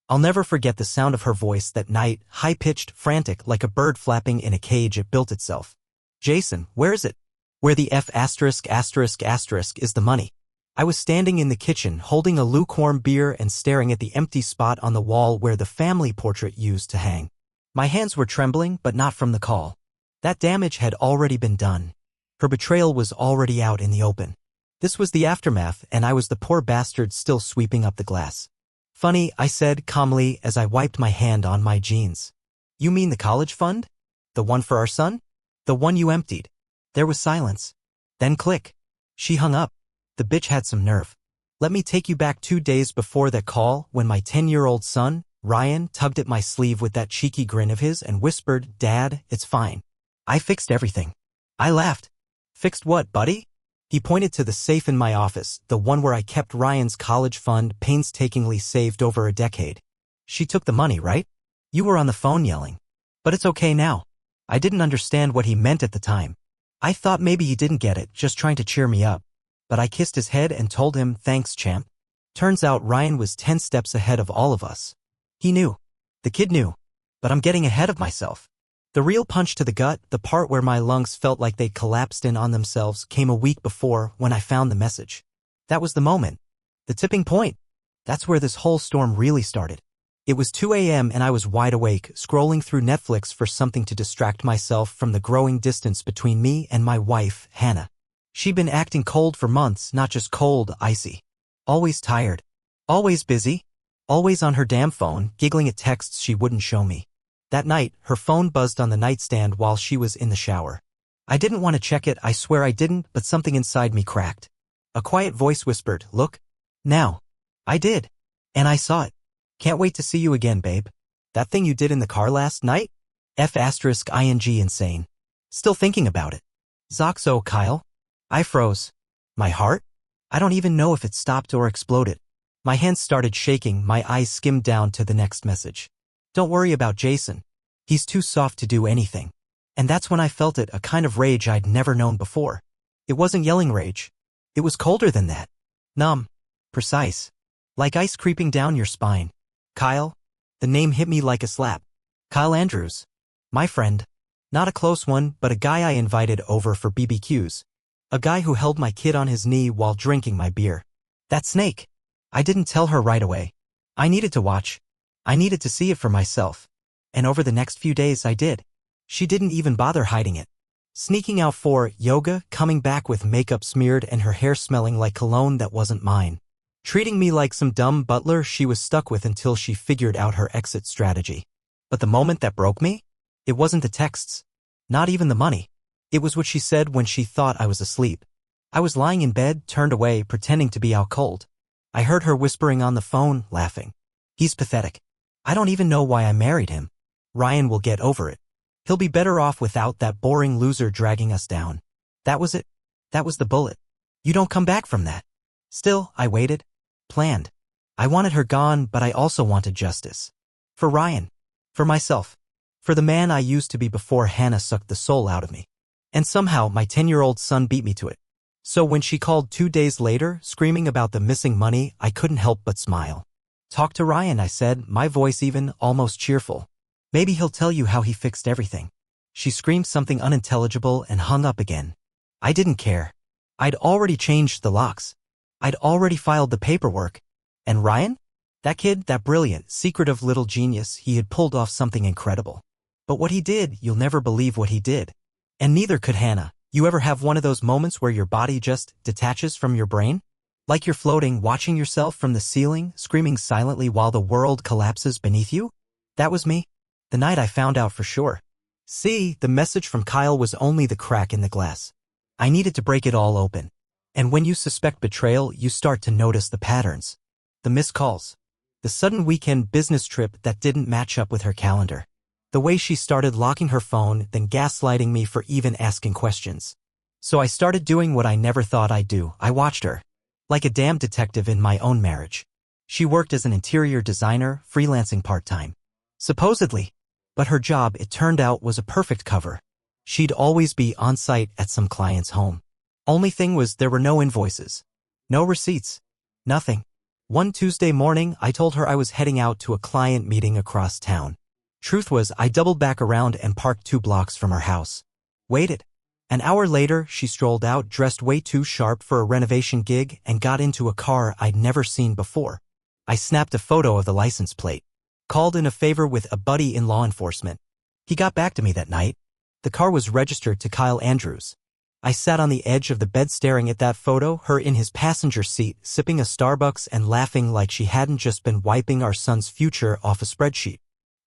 I'll never forget the sound of her voice that night, high-pitched, frantic, like a bird flapping in a cage it built itself. Jason, where is it? Where the F*** is the money? I was standing in the kitchen holding a lukewarm beer and staring at the empty spot on the wall where the family portrait used to hang. My hands were trembling, but not from the call. That damage had already been done. Her betrayal was already out in the open. This was the aftermath, and I was the poor bastard still sweeping up the glass. Funny, I said calmly as I wiped my hand on my jeans. You mean the college fund? The one for our son? The one you emptied? There was silence. Then click. She hung up. The bitch had some nerve. Let me take you back 2 days before that call when my 10-year-old son, Ryan, tugged at my sleeve with that cheeky grin of his and whispered, "Dad, it's fine. I fixed everything." I laughed. Fixed what, buddy? He pointed to the safe in my office, the one where I kept Ryan's college fund painstakingly saved over a decade. She took the money, right? You were on the phone yelling. But it's okay now. I didn't understand what he meant at the time. I thought maybe he didn't get it, just trying to cheer me up. But I kissed his head and told him, "Thanks, champ." Turns out Ryan was 10 steps ahead of all of us. He knew. The kid knew. But I'm getting ahead of myself. The real punch to the gut, the part where my lungs felt like they'd collapsed in on themselves, came a week before when I found the message. That was the moment. The tipping point. That's where this whole storm really started. It was 2 a.m. and I was wide awake, scrolling through Netflix for something to distract myself from the growing distance between me and my wife, Hannah. She'd been acting cold for months, not just cold, icy. Always tired. Always busy. Always on her damn phone, giggling at texts she wouldn't show me. That night, her phone buzzed on the nightstand while she was in the shower. I didn't want to check it, I swear I didn't, but something inside me cracked. A quiet voice whispered, "Look. Now." I did. And I saw it. "Can't wait to see you again, babe. That thing you did in the car last night? F***ing insane. Still thinking about it. Zoxo, Kyle." I froze. My heart? I don't even know if it stopped or exploded. My hands started shaking, my eyes skimmed down to the next message. "Don't worry about Jason. He's too soft to do anything." And that's when I felt it, a kind of rage I'd never known before. It wasn't yelling rage. It was colder than that. Numb. Precise. Like ice creeping down your spine. Kyle? The name hit me like a slap. Kyle Andrews. My friend. Not a close one, but a guy I invited over for BBQs. A guy who held my kid on his knee while drinking my beer. That snake. I didn't tell her right away. I needed to watch. I needed to see it for myself. And over the next few days I did. She didn't even bother hiding it. Sneaking out for yoga, coming back with makeup smeared and her hair smelling like cologne that wasn't mine. Treating me like some dumb butler she was stuck with until she figured out her exit strategy. But the moment that broke me? It wasn't the texts. Not even the money. It was what she said when she thought I was asleep. I was lying in bed, turned away, pretending to be out cold. I heard her whispering on the phone, laughing. "He's pathetic. I don't even know why I married him. Ryan will get over it. He'll be better off without that boring loser dragging us down." That was it. That was the bullet. You don't come back from that. Still, I waited. Planned. I wanted her gone, but I also wanted justice. For Ryan. For myself. For the man I used to be before Hannah sucked the soul out of me. And somehow my 10-year-old son beat me to it. So when she called 2 days later, screaming about the missing money, I couldn't help but smile. "Talk to Ryan," I said, my voice even almost cheerful. "Maybe he'll tell you how he fixed everything." She screamed something unintelligible and hung up again. I didn't care. I'd already changed the locks. I'd already filed the paperwork. And Ryan? That kid, that brilliant, secretive little genius, he had pulled off something incredible. But what he did, you'll never believe what he did. And neither could Hannah. You ever have one of those moments where your body just detaches from your brain? Like you're floating, watching yourself from the ceiling, screaming silently while the world collapses beneath you? That was me. The night I found out for sure. See, the message from Kyle was only the crack in the glass. I needed to break it all open. And when you suspect betrayal, you start to notice the patterns. The missed calls. The sudden weekend business trip that didn't match up with her calendar. The way she started locking her phone, then gaslighting me for even asking questions. So I started doing what I never thought I'd do. I watched her. Like a damn detective in my own marriage. She worked as an interior designer, freelancing part-time. Supposedly. But her job, it turned out, was a perfect cover. She'd always be on site at some client's home. Only thing was there were no invoices. No receipts. Nothing. One Tuesday morning, I told her I was heading out to a client meeting across town. Truth was, I doubled back around and parked 2 blocks from her house. Waited. An hour later, she strolled out dressed way too sharp for a renovation gig and got into a car I'd never seen before. I snapped a photo of the license plate. Called in a favor with a buddy in law enforcement. He got back to me that night. The car was registered to Kyle Andrews. I sat on the edge of the bed staring at that photo, her in his passenger seat, sipping a Starbucks and laughing like she hadn't just been wiping our son's future off a spreadsheet.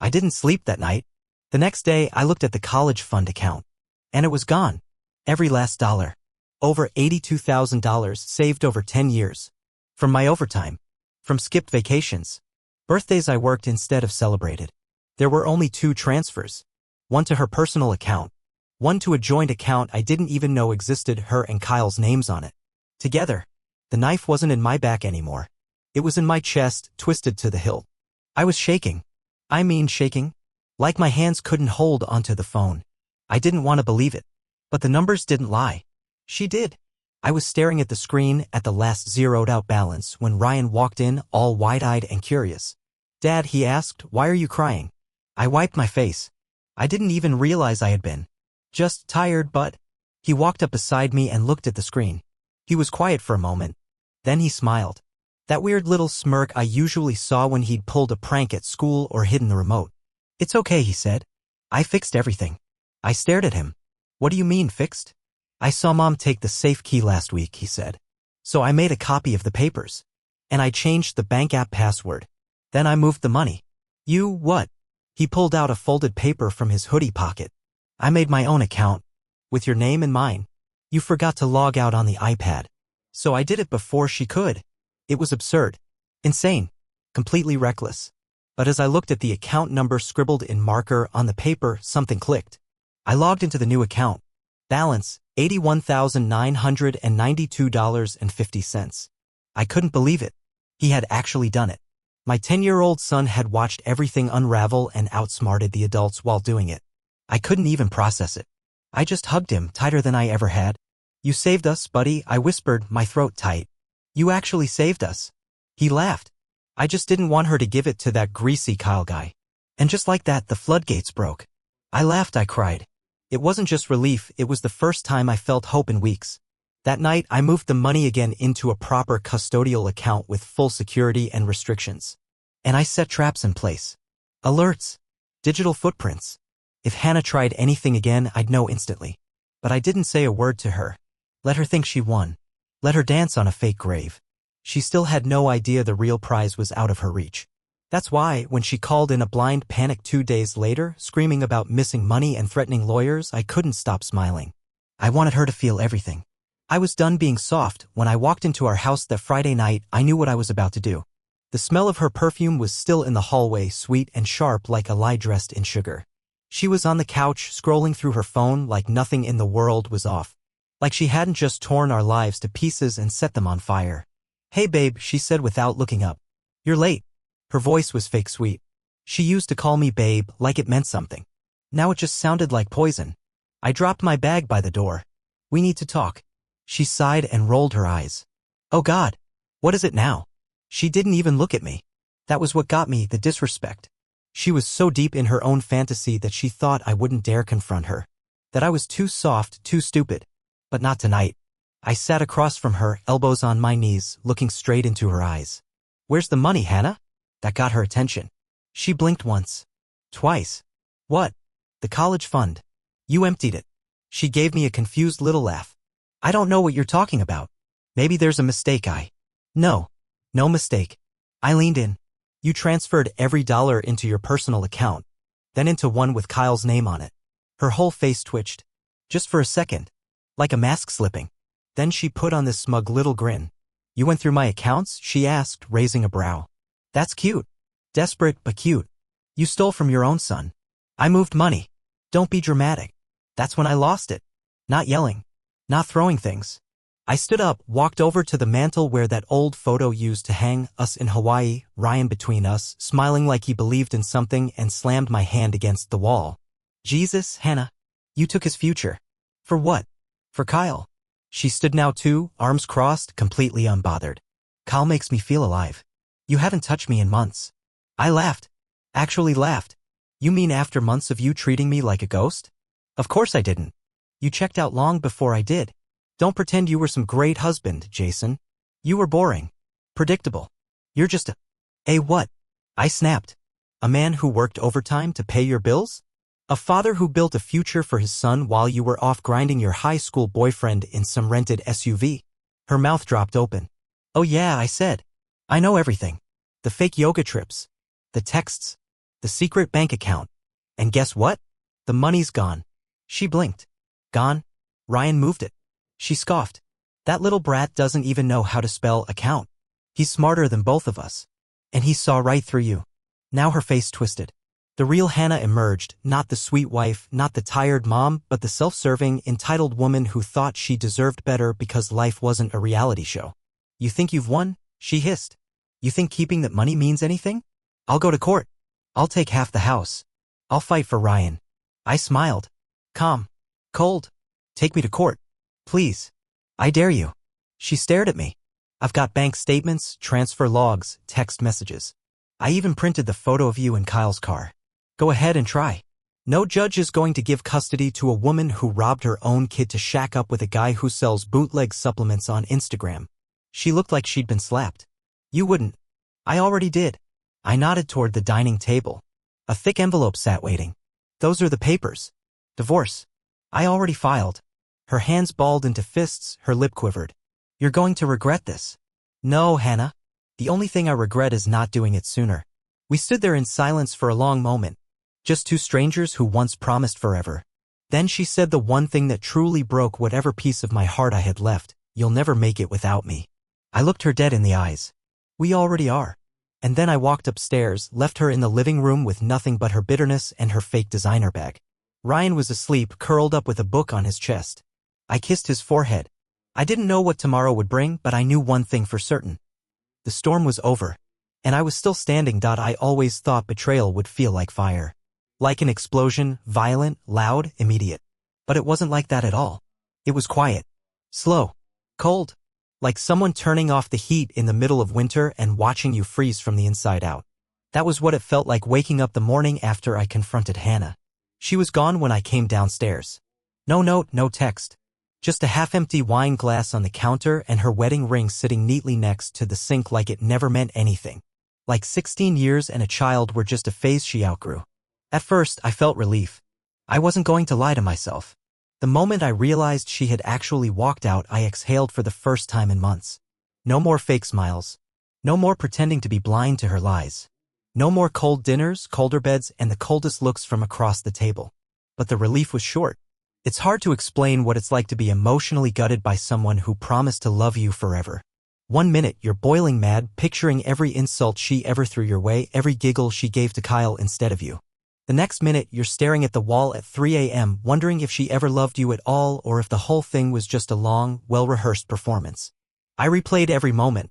I didn't sleep that night. The next day, I looked at the college fund account. And it was gone. Every last dollar. Over $82,000 saved over 10 years. From my overtime. From skipped vacations. Birthdays I worked instead of celebrated. There were only 2 transfers. One to her personal account. One to a joint account I didn't even know existed, her and Kyle's names on it. Together. The knife wasn't in my back anymore. It was in my chest, twisted to the hilt. I was shaking. I mean shaking. Like my hands couldn't hold onto the phone. I didn't want to believe it. But the numbers didn't lie. She did. I was staring at the screen at the last zeroed-out balance when Ryan walked in, all wide-eyed and curious. "Dad," he asked, "why are you crying?" I wiped my face. I didn't even realize I had been. Just tired, but... He walked up beside me and looked at the screen. He was quiet for a moment. Then he smiled. That weird little smirk I usually saw when he'd pulled a prank at school or hidden the remote. "It's okay," he said. "I fixed everything." I stared at him. "What do you mean, fixed?" "I saw Mom take the safe key last week," he said. "So I made a copy of the papers. And I changed the bank app password. Then I moved the money." "You what?" He pulled out a folded paper from his hoodie pocket. "I made my own account. With your name and mine. You forgot to log out on the iPad. So I did it before she could." It was absurd. Insane. Completely reckless. But as I looked at the account number scribbled in marker on the paper, something clicked. I logged into the new account. Balance, $81,992.50. I couldn't believe it. He had actually done it. My 10-year-old son had watched everything unravel and outsmarted the adults while doing it. I couldn't even process it. I just hugged him tighter than I ever had. "You saved us, buddy," I whispered, my throat tight. "You actually saved us." He laughed. "I just didn't want her to give it to that greasy Kyle guy." And just like that, the floodgates broke. I laughed, I cried. It wasn't just relief, it was the first time I felt hope in weeks. That night, I moved the money again into a proper custodial account with full security and restrictions. And I set traps in place. Alerts. Digital footprints. If Hannah tried anything again, I'd know instantly. But I didn't say a word to her. Let her think she won. Let her dance on a fake grave. She still had no idea the real prize was out of her reach. That's why, when she called in a blind panic 2 days later, screaming about missing money and threatening lawyers, I couldn't stop smiling. I wanted her to feel everything. I was done being soft. When I walked into our house that Friday night, I knew what I was about to do. The smell of her perfume was still in the hallway, sweet and sharp like a lie dressed in sugar. She was on the couch, scrolling through her phone like nothing in the world was off. Like she hadn't just torn our lives to pieces and set them on fire. "Hey babe," she said without looking up. "You're late." Her voice was fake sweet. She used to call me babe like it meant something. Now it just sounded like poison. I dropped my bag by the door. "We need to talk." She sighed and rolled her eyes. "Oh God. What is it now?" She didn't even look at me. That was what got me, the disrespect. She was so deep in her own fantasy that she thought I wouldn't dare confront her. That I was too soft, too stupid. But not tonight. I sat across from her, elbows on my knees, looking straight into her eyes. "Where's the money, Hannah?" That got her attention. She blinked once. Twice. "What?" "The college fund. You emptied it." She gave me a confused little laugh. "I don't know what you're talking about. Maybe there's a mistake." "No. No mistake." I leaned in. "You transferred every dollar into your personal account, then into one with Kyle's name on it." Her whole face twitched. Just for a second. Like a mask slipping. Then she put on this smug little grin. "You went through my accounts?" she asked, raising a brow. "That's cute. Desperate, but cute. You stole from your own son." "I moved money." "Don't be dramatic." That's when I lost it. Not yelling. Not throwing things. I stood up, walked over to the mantel where that old photo used to hang, us in Hawaii, Ryan between us, smiling like he believed in something, and slammed my hand against the wall. "Jesus, Hannah. You took his future." "For what?" "For Kyle." She stood now too, arms crossed, completely unbothered. "Kyle makes me feel alive." You haven't touched me in months. I laughed. Actually laughed. You mean after months of you treating me like a ghost? Of course I didn't. You checked out long before I did. Don't pretend you were some great husband, Jason. You were boring. Predictable. You're just a what? I snapped. A man who worked overtime to pay your bills? A father who built a future for his son while you were off grinding your high school boyfriend in some rented SUV? Her mouth dropped open. Oh yeah, I said. I know everything. The fake yoga trips. The texts. The secret bank account. And guess what? The money's gone. She blinked. Gone? Ryan moved it. She scoffed. That little brat doesn't even know how to spell account. He's smarter than both of us. And he saw right through you. Now her face twisted. The real Hannah emerged, not the sweet wife, not the tired mom, but the self-serving, entitled woman who thought she deserved better because life wasn't a reality show. You think you've won? She hissed. You think keeping that money means anything? I'll go to court. I'll take half the house. I'll fight for Ryan. I smiled. Calm. Cold. Take me to court. Please. I dare you. She stared at me. I've got bank statements, transfer logs, text messages. I even printed the photo of you in Kyle's car. Go ahead and try. No judge is going to give custody to a woman who robbed her own kid to shack up with a guy who sells bootleg supplements on Instagram. She looked like she'd been slapped. You wouldn't. I already did. I nodded toward the dining table. A thick envelope sat waiting. Those are the papers. Divorce. I already filed. Her hands balled into fists, her lip quivered. You're going to regret this. No, Hannah. The only thing I regret is not doing it sooner. We stood there in silence for a long moment. Just two strangers who once promised forever. Then she said the one thing that truly broke whatever piece of my heart I had left. You'll never make it without me. I looked her dead in the eyes. We already are. And then I walked upstairs, left her in the living room with nothing but her bitterness and her fake designer bag. Ryan was asleep, curled up with a book on his chest. I kissed his forehead. I didn't know what tomorrow would bring, but I knew one thing for certain. The storm was over. And I was still standing. I always thought betrayal would feel like fire. Like an explosion, violent, loud, immediate. But it wasn't like that at all. It was quiet. Slow. Cold. Like someone turning off the heat in the middle of winter and watching you freeze from the inside out. That was what it felt like waking up the morning after I confronted Hannah. She was gone when I came downstairs. No note, no text. Just a half-empty wine glass on the counter and her wedding ring sitting neatly next to the sink like it never meant anything. Like 16 years and a child were just a phase she outgrew. At first, I felt relief. I wasn't going to lie to myself. The moment I realized she had actually walked out, I exhaled for the first time in months. No more fake smiles. No more pretending to be blind to her lies. No more cold dinners, colder beds, and the coldest looks from across the table. But the relief was short. It's hard to explain what it's like to be emotionally gutted by someone who promised to love you forever. 1 minute, you're boiling mad, picturing every insult she ever threw your way, every giggle she gave to Kyle instead of you. The next minute, you're staring at the wall at 3 a.m., wondering if she ever loved you at all or if the whole thing was just a long, well-rehearsed performance. I replayed every moment.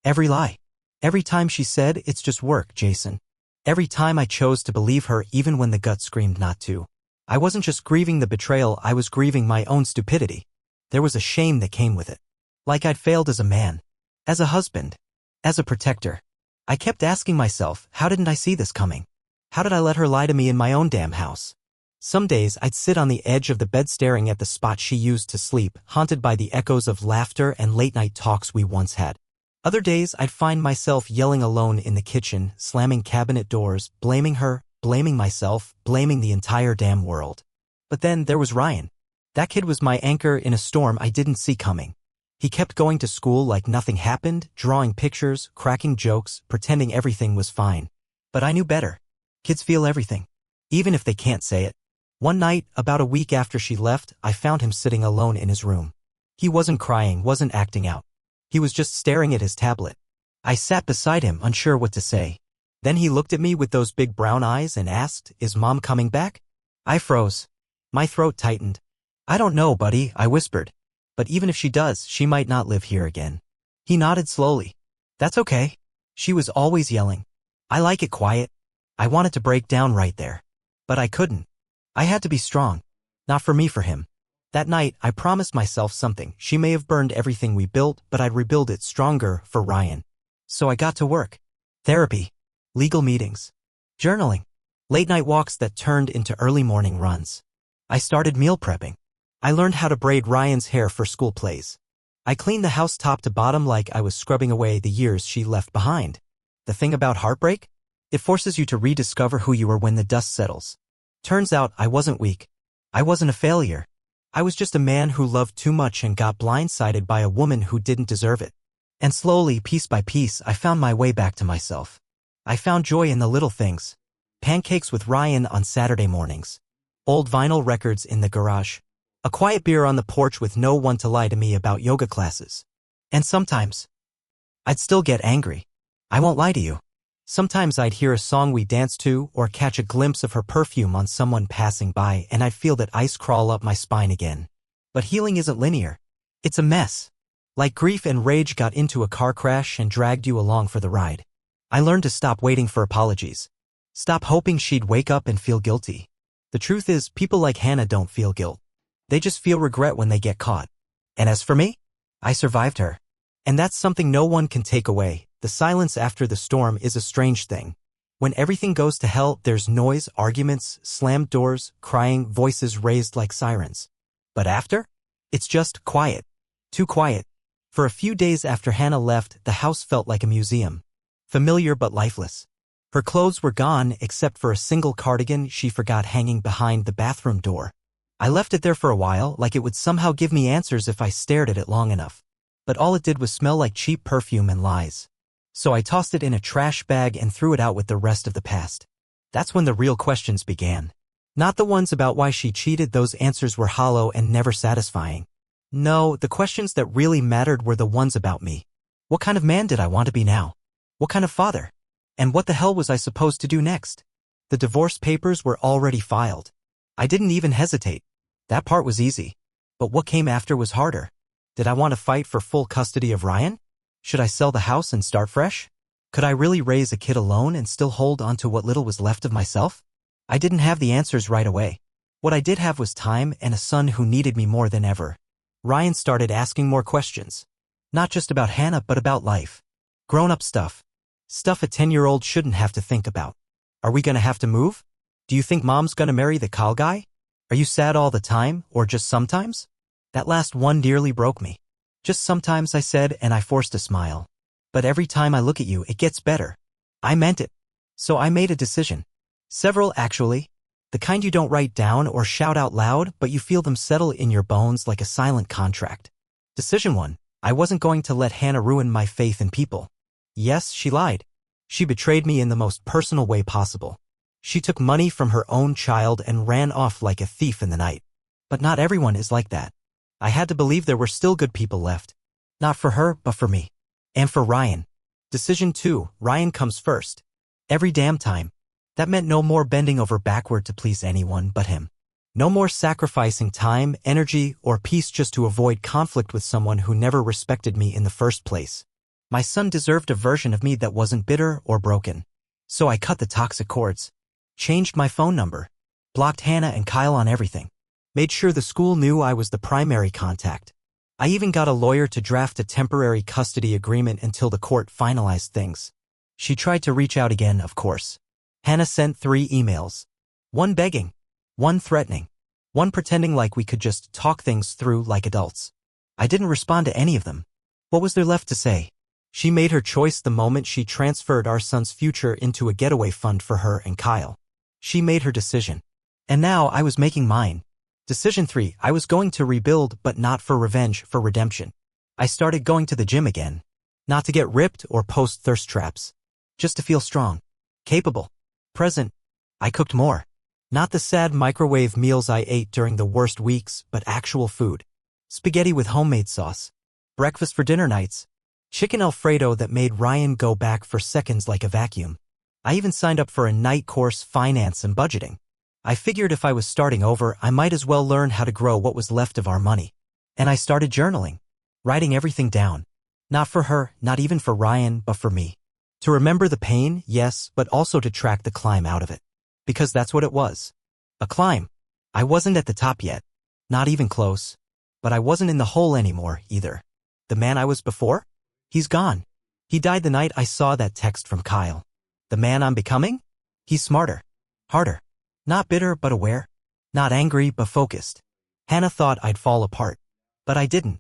Every lie. Every time she said, "It's just work, Jason." Every time I chose to believe her even when the gut screamed not to. I wasn't just grieving the betrayal, I was grieving my own stupidity. There was a shame that came with it. Like I'd failed as a man. As a husband. As a protector. I kept asking myself, how didn't I see this coming? How did I let her lie to me in my own damn house? Some days I'd sit on the edge of the bed staring at the spot she used to sleep, haunted by the echoes of laughter and late-night talks we once had. Other days I'd find myself yelling alone in the kitchen, slamming cabinet doors, blaming her, blaming myself, blaming the entire damn world. But then there was Ryan. That kid was my anchor in a storm I didn't see coming. He kept going to school like nothing happened, drawing pictures, cracking jokes, pretending everything was fine. But I knew better. Kids feel everything. Even if they can't say it. One night, about a week after she left, I found him sitting alone in his room. He wasn't crying, wasn't acting out. He was just staring at his tablet. I sat beside him, unsure what to say. Then he looked at me with those big brown eyes and asked, "Is Mom coming back?" I froze. My throat tightened. "I don't know, buddy," I whispered. "But even if she does, she might not live here again." He nodded slowly. "That's okay. She was always yelling. I like it quiet." I wanted to break down right there. But I couldn't. I had to be strong. Not for me, for him. That night, I promised myself something. She may have burned everything we built, but I'd rebuild it stronger for Ryan. So I got to work. Therapy. Legal meetings. Journaling. Late-night walks that turned into early morning runs. I started meal prepping. I learned how to braid Ryan's hair for school plays. I cleaned the house top to bottom like I was scrubbing away the years she left behind. The thing about heartbreak? It forces you to rediscover who you were when the dust settles. Turns out I wasn't weak. I wasn't a failure. I was just a man who loved too much and got blindsided by a woman who didn't deserve it. And slowly, piece by piece, I found my way back to myself. I found joy in the little things. Pancakes with Ryan on Saturday mornings. Old vinyl records in the garage. A quiet beer on the porch with no one to lie to me about yoga classes. And sometimes, I'd still get angry. I won't lie to you. Sometimes I'd hear a song we danced to or catch a glimpse of her perfume on someone passing by and I'd feel that ice crawl up my spine again. But healing isn't linear. It's a mess. Like grief and rage got into a car crash and dragged you along for the ride. I learned to stop waiting for apologies. Stop hoping she'd wake up and feel guilty. The truth is, people like Hannah don't feel guilt. They just feel regret when they get caught. And as for me, I survived her. And that's something no one can take away. The silence after the storm is a strange thing. When everything goes to hell, there's noise, arguments, slammed doors, crying, voices raised like sirens. But after? It's just quiet. Too quiet. For a few days after Hannah left, the house felt like a museum. Familiar but lifeless. Her clothes were gone except for a single cardigan she forgot hanging behind the bathroom door. I left it there for a while, like it would somehow give me answers if I stared at it long enough. But all it did was smell like cheap perfume and lies. So I tossed it in a trash bag and threw it out with the rest of the past. That's when the real questions began. Not the ones about why she cheated, those answers were hollow and never satisfying. No, the questions that really mattered were the ones about me. What kind of man did I want to be now? What kind of father? And what the hell was I supposed to do next? The divorce papers were already filed. I didn't even hesitate. That part was easy. But what came after was harder. Did I want to fight for full custody of Ryan? Should I sell the house and start fresh? Could I really raise a kid alone and still hold on to what little was left of myself? I didn't have the answers right away. What I did have was time and a son who needed me more than ever. Ryan started asking more questions. Not just about Hannah, but about life. Grown-up stuff. Stuff a 10-year-old shouldn't have to think about. Are we gonna have to move? Do you think mom's gonna marry the Kyle guy? Are you sad all the time, or just sometimes? That last one nearly broke me. Just sometimes, I said, and I forced a smile. But every time I look at you, it gets better. I meant it. So I made a decision. Several, actually. The kind you don't write down or shout out loud, but you feel them settle in your bones like a silent contract. Decision 1. I wasn't going to let Hannah ruin my faith in people. Yes, she lied. She betrayed me in the most personal way possible. She took money from her own child and ran off like a thief in the night. But not everyone is like that. I had to believe there were still good people left. Not for her, but for me. And for Ryan. Decision 2, Ryan comes first. Every damn time. That meant no more bending over backward to please anyone but him. No more sacrificing time, energy, or peace just to avoid conflict with someone who never respected me in the first place. My son deserved a version of me that wasn't bitter or broken. So I cut the toxic cords. Changed my phone number. Blocked Hannah and Kyle on everything. Made sure the school knew I was the primary contact. I even got a lawyer to draft a temporary custody agreement until the court finalized things. She tried to reach out again, of course. Hannah sent 3 emails. 1 begging. 1 threatening. 1 pretending like we could just talk things through like adults. I didn't respond to any of them. What was there left to say? She made her choice the moment she transferred our son's future into a getaway fund for her and Kyle. She made her decision. And now I was making mine. Decision 3, I was going to rebuild, but not for revenge, for redemption. I started going to the gym again. Not to get ripped or post thirst traps. Just to feel strong. Capable. Present. I cooked more. Not the sad microwave meals I ate during the worst weeks, but actual food. Spaghetti with homemade sauce. Breakfast for dinner nights. Chicken Alfredo that made Ryan go back for seconds like a vacuum. I even signed up for a night course, finance and budgeting. I figured if I was starting over, I might as well learn how to grow what was left of our money. And I started journaling. Writing everything down. Not for her, not even for Ryan, but for me. To remember the pain, yes, but also to track the climb out of it. Because that's what it was. A climb. I wasn't at the top yet. Not even close. But I wasn't in the hole anymore, either. The man I was before? He's gone. He died the night I saw that text from Kyle. The man I'm becoming? He's smarter. Harder. Not bitter but aware. Not angry but focused. Hannah thought I'd fall apart. But I didn't.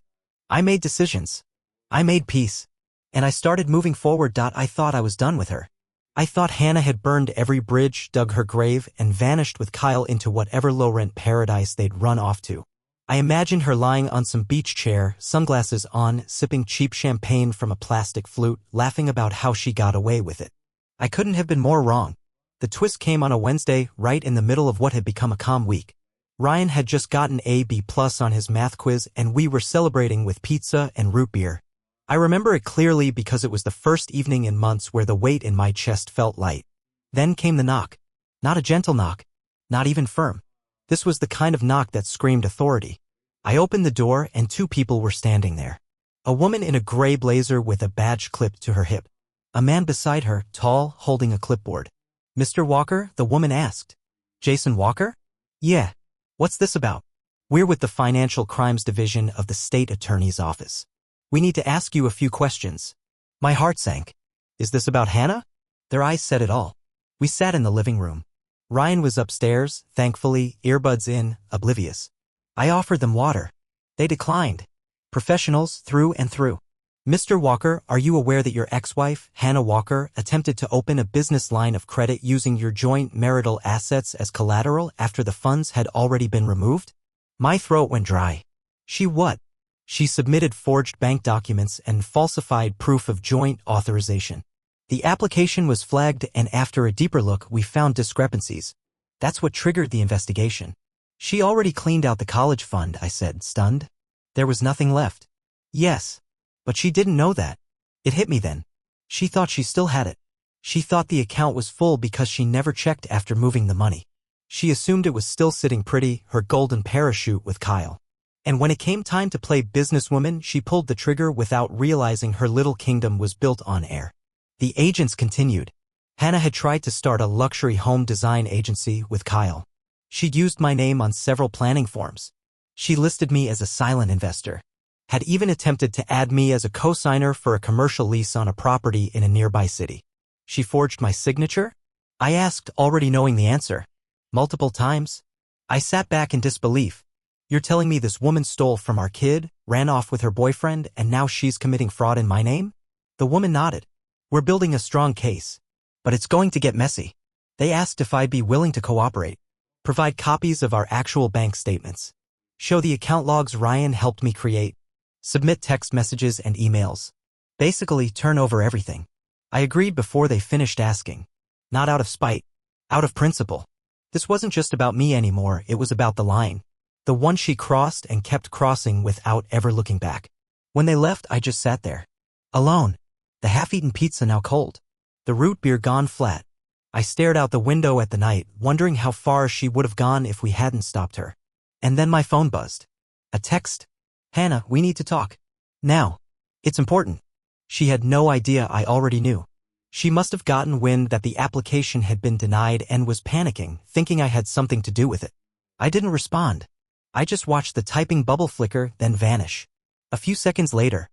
I made decisions. I made peace. And I started moving forward. I thought I was done with her. I thought Hannah had burned every bridge, dug her grave, and vanished with Kyle into whatever low-rent paradise they'd run off to. I imagined her lying on some beach chair, sunglasses on, sipping cheap champagne from a plastic flute, laughing about how she got away with it. I couldn't have been more wrong. The twist came on a Wednesday, right in the middle of what had become a calm week. Ryan had just gotten a B+ on his math quiz, and we were celebrating with pizza and root beer. I remember it clearly because it was the first evening in months where the weight in my chest felt light. Then came the knock. Not a gentle knock. Not even firm. This was the kind of knock that screamed authority. I opened the door and two people were standing there. A woman in a gray blazer with a badge clipped to her hip. A man beside her, tall, holding a clipboard. "Mr. Walker?" the woman asked. "Jason Walker?" "Yeah. What's this about?" "We're with the Financial Crimes Division of the State Attorney's Office. We need to ask you a few questions." My heart sank. Is this about Hannah? Their eyes said it all. We sat in the living room. Ryan was upstairs, thankfully, earbuds in, oblivious. I offered them water. They declined. Professionals through and through. "Mr. Walker, are you aware that your ex-wife, Hannah Walker, attempted to open a business line of credit using your joint marital assets as collateral after the funds had already been removed?" My throat went dry. She what? She submitted forged bank documents and falsified proof of joint authorization. The application was flagged, and after a deeper look, we found discrepancies. That's what triggered the investigation. "She already cleaned out the college fund," I said, stunned. "There was nothing left." "Yes. But she didn't know that." It hit me then. She thought she still had it. She thought the account was full because she never checked after moving the money. She assumed it was still sitting pretty, her golden parachute with Kyle. And when it came time to play businesswoman, she pulled the trigger without realizing her little kingdom was built on air. The agents continued. Hannah had tried to start a luxury home design agency with Kyle. She'd used my name on several planning forms. She listed me as a silent investor. Had even attempted to add me as a co-signer for a commercial lease on a property in a nearby city. She forged my signature? I asked, already knowing the answer. Multiple times? I sat back in disbelief. "You're telling me this woman stole from our kid, ran off with her boyfriend, and now she's committing fraud in my name?" The woman nodded. "We're building a strong case. But it's going to get messy." They asked if I'd be willing to cooperate. Provide copies of our actual bank statements. Show the account logs Ryan helped me create. Submit text messages and emails. Basically, turn over everything. I agreed before they finished asking. Not out of spite. Out of principle. This wasn't just about me anymore, it was about the line. The one she crossed and kept crossing without ever looking back. When they left, I just sat there. Alone. The half-eaten pizza now cold. The root beer gone flat. I stared out the window at the night, wondering how far she would have gone if we hadn't stopped her. And then my phone buzzed. A text. "Hannah, we need to talk. Now. It's important." She had no idea I already knew. She must have gotten wind that the application had been denied and was panicking, thinking I had something to do with it. I didn't respond. I just watched the typing bubble flicker, then vanish. A few seconds later.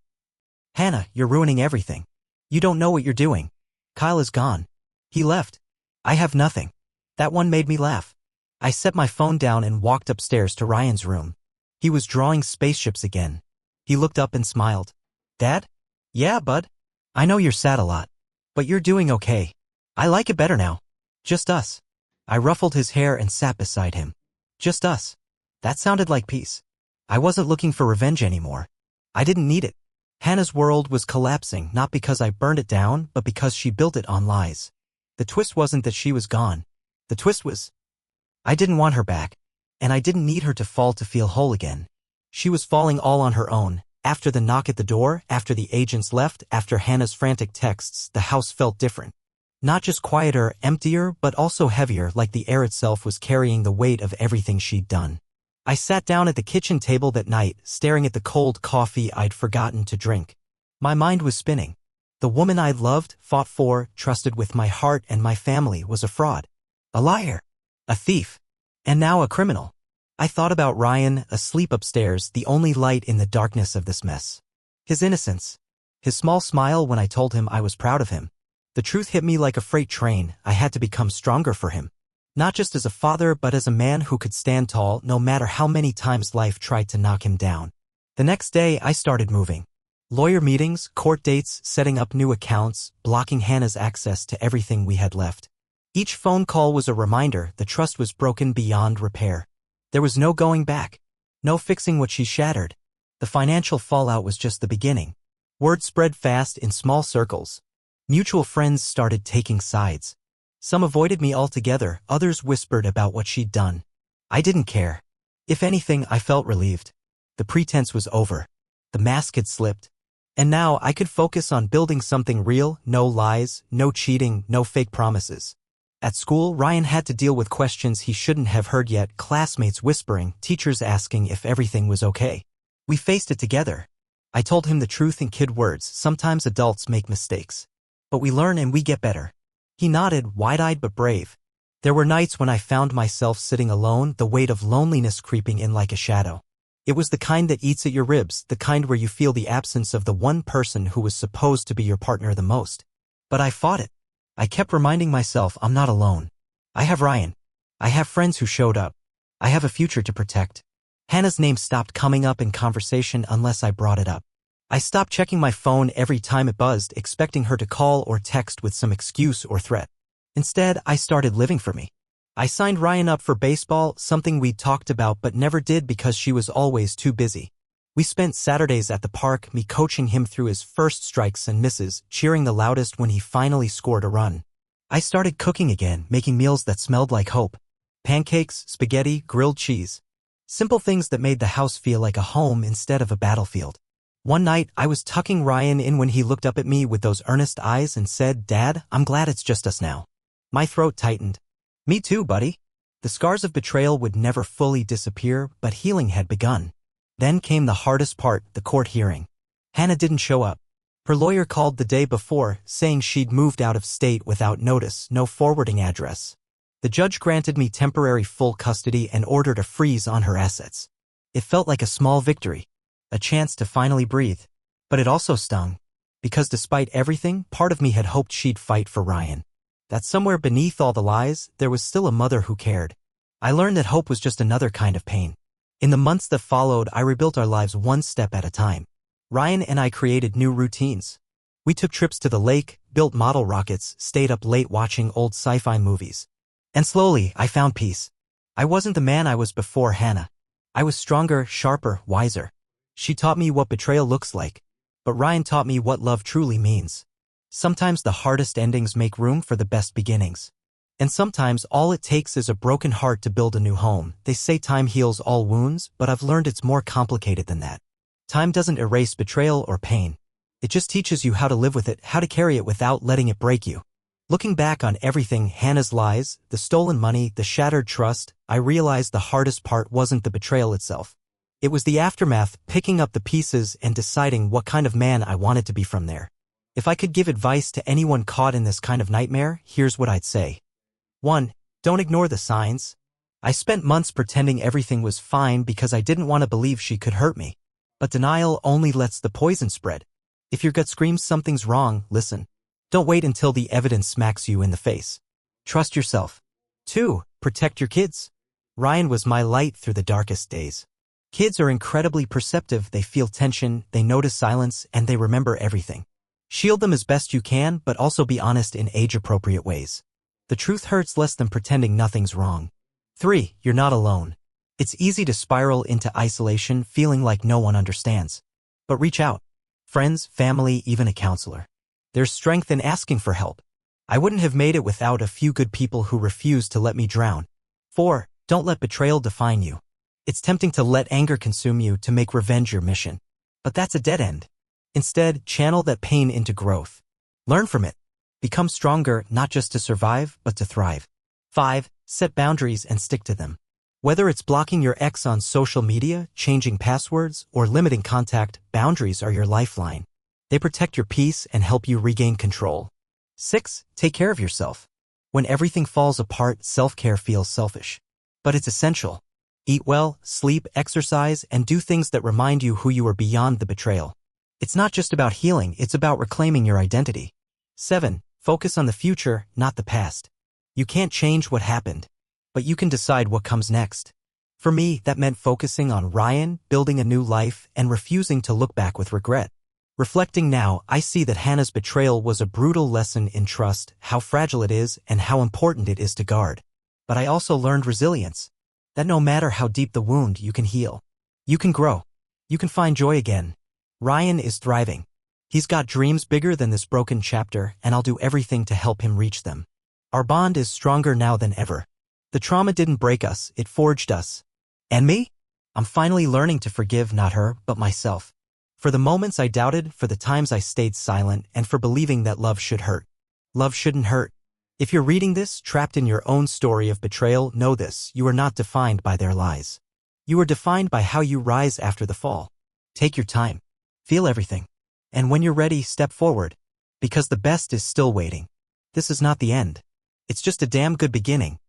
"Hannah, you're ruining everything. You don't know what you're doing. Kyle is gone. He left. I have nothing." That one made me laugh. I set my phone down and walked upstairs to Ryan's room. He was drawing spaceships again. He looked up and smiled. "Dad?" "Yeah, bud. I know you're sad a lot. But you're doing okay. I like it better now. Just us." I ruffled his hair and sat beside him. Just us. That sounded like peace. I wasn't looking for revenge anymore. I didn't need it. Hannah's world was collapsing, not because I burned it down, but because she built it on lies. The twist wasn't that she was gone. The twist was, I didn't want her back. And I didn't need her to fall to feel whole again. She was falling all on her own. After the knock at the door, after the agents left, after Hannah's frantic texts, the house felt different. Not just quieter, emptier, but also heavier, like the air itself was carrying the weight of everything she'd done. I sat down at the kitchen table that night, staring at the cold coffee I'd forgotten to drink. My mind was spinning. The woman I'd loved, fought for, trusted with my heart and my family was a fraud. A liar. A thief. And now a criminal. I thought about Ryan, asleep upstairs, the only light in the darkness of this mess. His innocence. His small smile when I told him I was proud of him. The truth hit me like a freight train. I had to become stronger for him. Not just as a father but as a man who could stand tall no matter how many times life tried to knock him down. The next day I started moving. Lawyer meetings, court dates, setting up new accounts, blocking Hannah's access to everything we had left. Each phone call was a reminder the trust was broken beyond repair. There was no going back. No fixing what she shattered. The financial fallout was just the beginning. Word spread fast in small circles. Mutual friends started taking sides. Some avoided me altogether, others whispered about what she'd done. I didn't care. If anything, I felt relieved. The pretense was over. The mask had slipped. And now I could focus on building something real, no lies, no cheating, no fake promises. At school, Ryan had to deal with questions he shouldn't have heard yet, classmates whispering, teachers asking if everything was okay. We faced it together. I told him the truth in kid words. Sometimes adults make mistakes. But we learn and we get better. He nodded, wide-eyed but brave. There were nights when I found myself sitting alone, the weight of loneliness creeping in like a shadow. It was the kind that eats at your ribs, the kind where you feel the absence of the one person who was supposed to be your partner the most. But I fought it. I kept reminding myself I'm not alone. I have Ryan. I have friends who showed up. I have a future to protect. Hannah's name stopped coming up in conversation unless I brought it up. I stopped checking my phone every time it buzzed, expecting her to call or text with some excuse or threat. Instead, I started living for me. I signed Ryan up for baseball, something we'd talked about but never did because she was always too busy. We spent Saturdays at the park, me coaching him through his first strikes and misses, cheering the loudest when he finally scored a run. I started cooking again, making meals that smelled like hope. Pancakes, spaghetti, grilled cheese. Simple things that made the house feel like a home instead of a battlefield. One night, I was tucking Ryan in when he looked up at me with those earnest eyes and said, "Dad, I'm glad it's just us now." My throat tightened. Me too, buddy. The scars of betrayal would never fully disappear, but healing had begun. Then came the hardest part, the court hearing. Hannah didn't show up. Her lawyer called the day before, saying she'd moved out of state without notice, no forwarding address. The judge granted me temporary full custody and ordered a freeze on her assets. It felt like a small victory. A chance to finally breathe. But it also stung. Because despite everything, part of me had hoped she'd fight for Ryan. That somewhere beneath all the lies, there was still a mother who cared. I learned that hope was just another kind of pain. In the months that followed, I rebuilt our lives one step at a time. Ryan and I created new routines. We took trips to the lake, built model rockets, stayed up late watching old sci-fi movies. And slowly, I found peace. I wasn't the man I was before Hannah. I was stronger, sharper, wiser. She taught me what betrayal looks like. But Ryan taught me what love truly means. Sometimes the hardest endings make room for the best beginnings. And sometimes all it takes is a broken heart to build a new home. They say time heals all wounds, but I've learned it's more complicated than that. Time doesn't erase betrayal or pain. It just teaches you how to live with it, how to carry it without letting it break you. Looking back on everything, Hannah's lies, the stolen money, the shattered trust, I realized the hardest part wasn't the betrayal itself. It was the aftermath, picking up the pieces and deciding what kind of man I wanted to be from there. If I could give advice to anyone caught in this kind of nightmare, here's what I'd say. 1. Don't ignore the signs. I spent months pretending everything was fine because I didn't want to believe she could hurt me. But denial only lets the poison spread. If your gut screams something's wrong, listen. Don't wait until the evidence smacks you in the face. Trust yourself. 2. Protect your kids. Ryan was my light through the darkest days. Kids are incredibly perceptive, they feel tension, they notice silence, and they remember everything. Shield them as best you can, but also be honest in age-appropriate ways. The truth hurts less than pretending nothing's wrong. 3. You're not alone. It's easy to spiral into isolation, feeling like no one understands. But reach out. Friends, family, even a counselor. There's strength in asking for help. I wouldn't have made it without a few good people who refused to let me drown. 4. Don't let betrayal define you. It's tempting to let anger consume you, to make revenge your mission. But that's a dead end. Instead, channel that pain into growth. Learn from it. Become stronger, not just to survive, but to thrive. 5. Set boundaries and stick to them. Whether it's blocking your ex on social media, changing passwords, or limiting contact, boundaries are your lifeline. They protect your peace and help you regain control. 6. Take care of yourself. When everything falls apart, self-care feels selfish. But it's essential. Eat well, sleep, exercise, and do things that remind you who you are beyond the betrayal. It's not just about healing, it's about reclaiming your identity. 7. Focus on the future, not the past. You can't change what happened, but you can decide what comes next. For me, that meant focusing on Ryan, building a new life, and refusing to look back with regret. Reflecting now, I see that Hannah's betrayal was a brutal lesson in trust, how fragile it is, and how important it is to guard. But I also learned resilience. That no matter how deep the wound, you can heal. You can grow. You can find joy again. Ryan is thriving. He's got dreams bigger than this broken chapter, and I'll do everything to help him reach them. Our bond is stronger now than ever. The trauma didn't break us, it forged us. And me? I'm finally learning to forgive not her, but myself. For the moments I doubted, for the times I stayed silent, and for believing that love should hurt. Love shouldn't hurt. If you're reading this, trapped in your own story of betrayal, know this: you are not defined by their lies. You are defined by how you rise after the fall. Take your time. Feel everything. And when you're ready, step forward. Because the best is still waiting. This is not the end. It's just a damn good beginning.